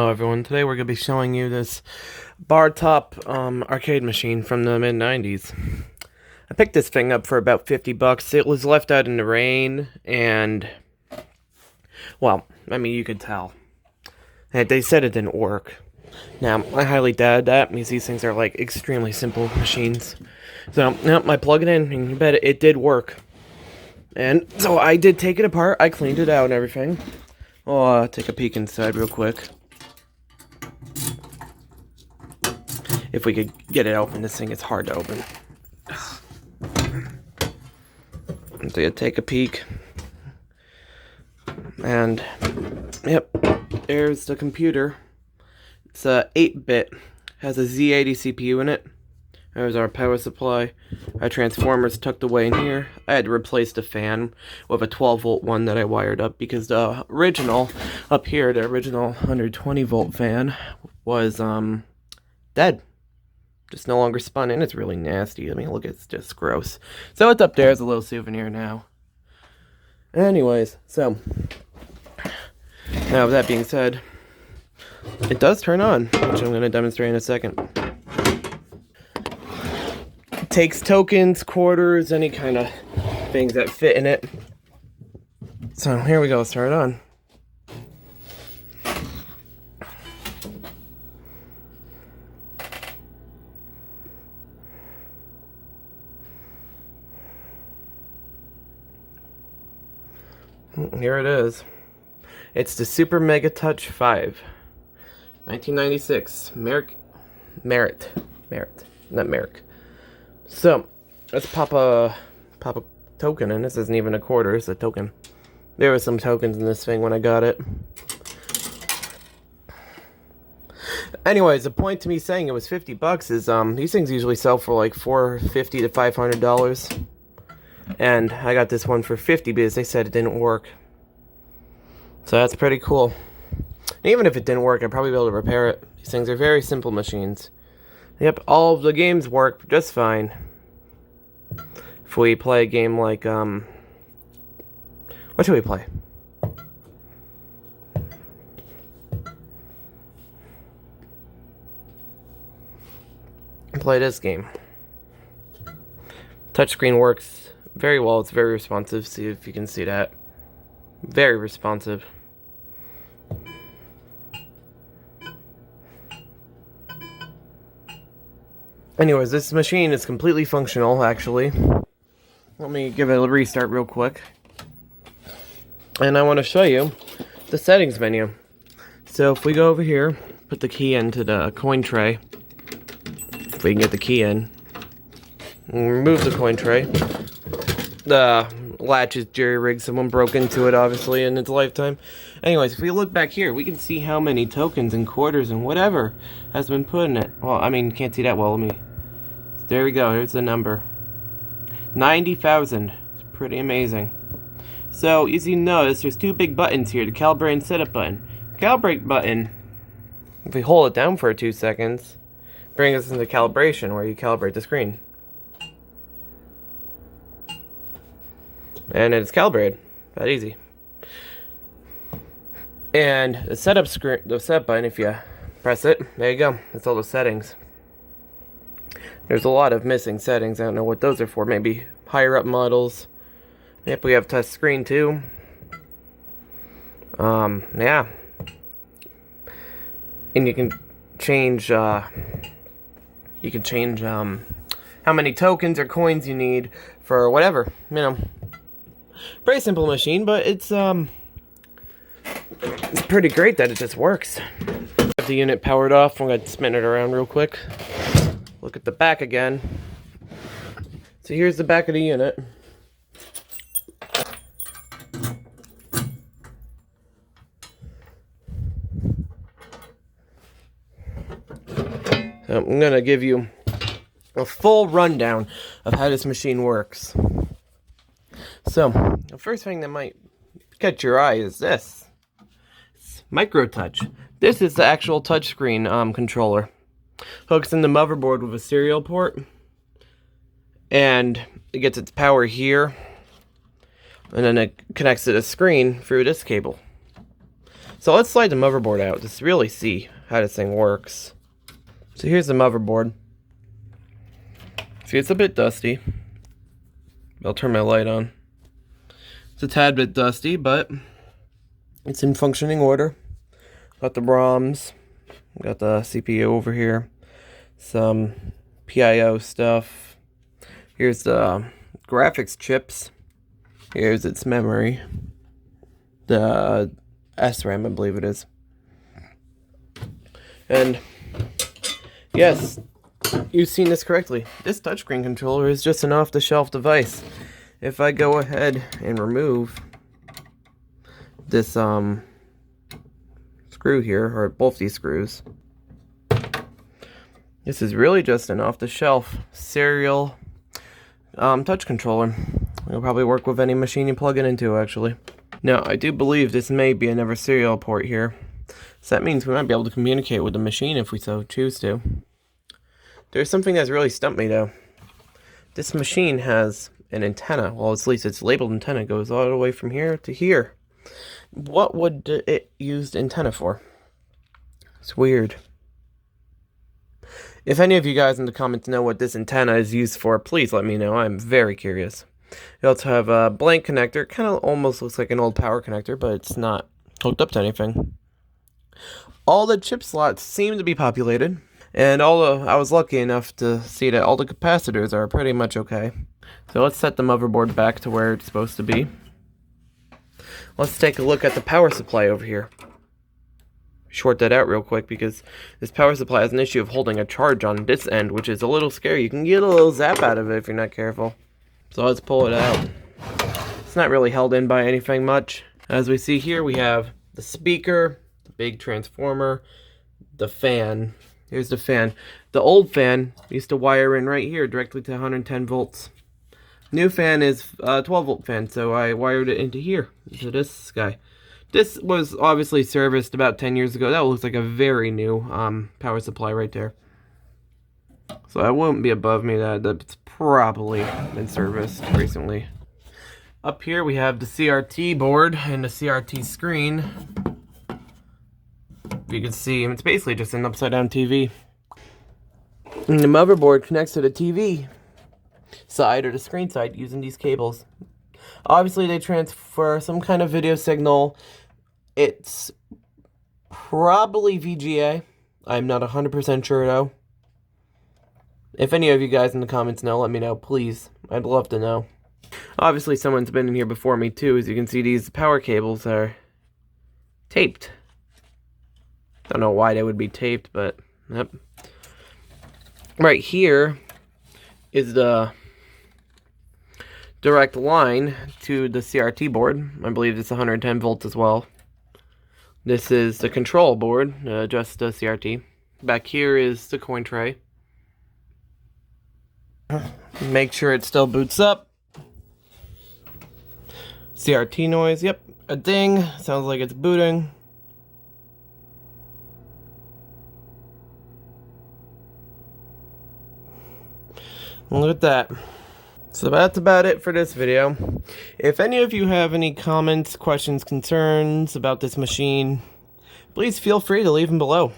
Hello everyone, today we're going to be showing you this bar top arcade machine from the mid-90s. I picked this thing up for about 50 bucks. It was left out in the rain and, well, I mean you could tell. And they said it didn't work. Now, I highly doubt that because these things are like extremely simple machines. So, yep, I plug it in and you bet it did work. And so I did take it apart, I cleaned it out and everything. I'll take a peek inside real quick. If we could get it open, this thing is hard to open. So you take a peek. And, yep, there's the computer. It's a 8-bit, has a Z80 CPU in it. There's our power supply. Our transformer's tucked away in here. I had to replace the fan with a 12-volt one that I wired up because the original, up here, the original 120-volt fan was, dead. Just no longer spun in. It's really nasty. I mean, look, it's just gross. So it's up there as a little souvenir now. Anyways, so now with that being said, it does turn on, which I'm going to demonstrate in a second. It takes tokens, quarters, any kind of things that fit in it. So here we go. Let's turn it on. Here it is. It's the Super Megatouch 5. 1996. Merit. Not Merrick. So, let's pop a token in. This isn't even a quarter, it's a token. There were some tokens in this thing when I got it. Anyways, the point to me saying it was 50 bucks is, these things usually sell for like $450 to $500. And I got this one for 50 because they said it didn't work. So that's pretty cool. And even if it didn't work, I'd probably be able to repair it. These things are very simple machines. Yep, all of the games work just fine. If we play a game like, what should we play? Play this game. Touchscreen works very well. It's very responsive. See if you can see that. Very responsive. Anyways, this machine is completely functional, actually. Let me give it a restart real quick. And I want to show you the settings menu. So if we go over here, put the key into the coin tray. If we can get the key in. Remove the coin tray. The latch is jerry-rigged. Someone broke into it, obviously, in its lifetime. Anyways, if we look back here, we can see how many tokens and quarters and whatever has been put in it. Well, I mean, can't see that well. There we go. Here's the number. 90,000. It's pretty amazing. So, as you notice, there's two big buttons here. The calibrate and setup button. Calibrate button, if we hold it down for 2 seconds, brings us into calibration, where you calibrate the screen. And it's calibrated. That easy. And the setup screen, the setup button, if you press it, there you go. That's all the settings. There's a lot of missing settings. I don't know what those are for. Maybe higher up models. Yep, we have touch screen too. Yeah. And you can change, how many tokens or coins you need for whatever, you know. Pretty simple machine, but it's pretty great that it just works. Got the unit powered off. I'm gonna spin it around real quick. Look at the back again. So here's the back of the unit. So I'm gonna give you a full rundown of how this machine works. So, the first thing that might catch your eye is this. It's Microtouch. This is the actual touchscreen controller. Hooks in the motherboard with a serial port. And it gets its power here. And then it connects to the screen through this cable. So let's slide the motherboard out just to really see how this thing works. So here's the motherboard. See, it's a bit dusty. I'll turn my light on. It's a tad bit dusty, but it's in functioning order. Got the ROMs, got the CPU over here, some PIO stuff. Here's the graphics chips. Here's its memory. The SRAM, I believe it is. And yes, you've seen this correctly. This touchscreen controller is just an off-the-shelf device. If I go ahead and remove this screw here, or both these screws, this is really just an off-the-shelf serial touch controller. It'll probably work with any machine you plug it into, actually. Now, I do believe this may be another serial port here, so that means we might be able to communicate with the machine if we so choose to. There's something that's really stumped me, though. This machine has an antenna. Well, at least its labeled antenna goes all the way from here to here. What would it use the antenna for? It's weird. If any of you guys in the comments know what this antenna is used for, please let me know. I'm very curious. You also have a blank connector. Kind of almost looks like an old power connector, but it's not hooked up to anything. All the chip slots seem to be populated, and I was lucky enough to see that all the capacitors are pretty much okay. So let's set the motherboard back to where it's supposed to be. Let's take a look at the power supply over here. Short that out real quick because this power supply has an issue of holding a charge on this end, which is a little scary. You can get a little zap out of it if you're not careful. So let's pull it out. It's not really held in by anything much. As we see here, we have the speaker, the big transformer, the fan. Here's the fan. The old fan used to wire in right here directly to 110 volts. New fan is a 12 volt fan, so I wired it into here, into this guy. This was obviously serviced about 10 years ago. That looks like a very new power supply right there. So that won't be above me. That's probably been serviced recently. Up here we have the CRT board and the CRT screen. You can see it's basically just an upside down TV. And the motherboard connects to the TV side or the screen side using these cables. Obviously they transfer some kind of video signal. It's probably VGA. I'm not 100% sure though. If any of you guys in the comments know, let me know, please. I'd love to know. Obviously someone's been in here before me too. As you can see, these power cables are taped. Don't know why they would be taped, but yep. Right here is the direct line to the CRT board. I believe it's 110 volts as well. This is the control board, just the CRT. Back here is the coin tray. Make sure it still boots up. CRT noise, yep, a ding. Sounds like it's booting. Look at that. So that's about it for this video. If any of you have any comments, questions, concerns about this machine, please feel free to leave them below.